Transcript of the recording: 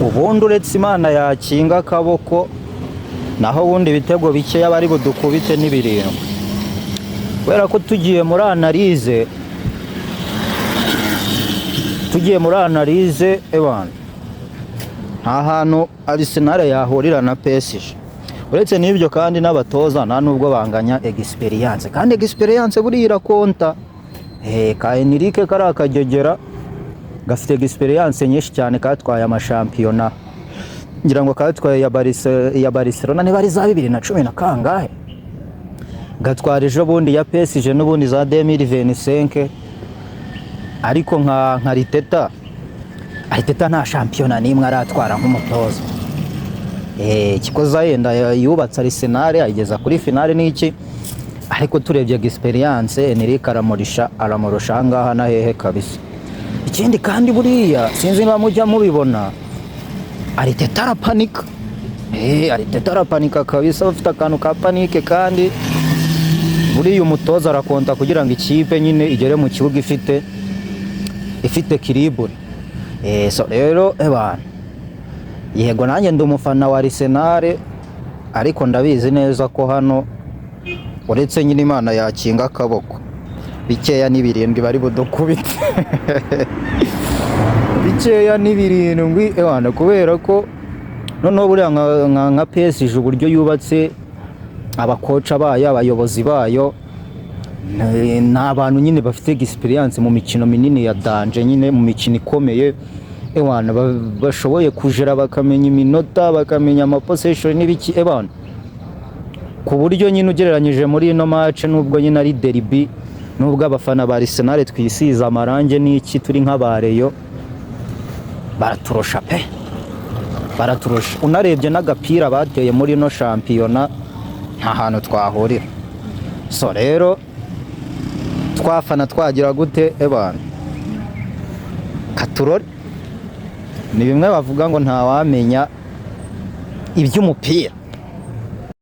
ubundi uretse Imana yakinga akaboko naho ubundi ibitego bikeya bari budukubite n'ibirindwi, kubera ko tugiye muri analize ebana nta hantu Arsenal yahurira na PSG. Uretse n'ibyo kandi n'abatoza nta nubwo banganya experience, kandi experience buriya irakonta. Ka Enrique kari akagegera gafite experience nyinshi cyane, katwaye amashampiyona ngira ngo katwaye ya Barcelona niba ari za 2010 na kangahe, gatwara ejo bundi ya PSG n'ubundi za 2025. ariko nka Arteta nta shampiyona n'imwe aratwara nk'umutoza. Kikoza yenda yubatse Arsenal ayigeza kuri finale n'iki, ariko turebye experience Enrique aramurusha ngaha na hehe kabisa. Ikindi kandi buriya sinzi niba mujya mubibona, Arteta arapanika. Arteta arapanika kabisa, ufite akantu ka panike, kandi buriya umutoza arakonta kugira ngo ikipe nyine igere mu kibuga ifite kiribure. So rero ebana, yego nanjye ndi umufana wa Arsenal, ariko ndabizi neza ko hano uretse nyine Imana yakinga akaboko bikeya n'ibirindwi bari budukubite. Bikeya n'ibirindwi ebana, kubera ko noneho buriya nka PSG uburyo yubatse, abakoca bayo, abayobozi bayo ni abantu nyine bafite experience mu mikino minini ya danje, nyine mu mikino ikomeye ebana, bashoboye kujera bakamenya iminota, bakamenya ama possession n'ibiki ebana, ku buryo nyine ugereranyije muri ino match nubwo nyine ari derby, nubwo abafana ba Arsenal twisiza amarange n'iki turi nk'abareyo, baraturusha pe, baraturusha. Unarebye n'agapira bateye muri ino shampiyona nta hantu twahurira. So rero twafana twagira gute ebana, katurore ni bimwe bavuga ngo ntawamenya iby'umupira.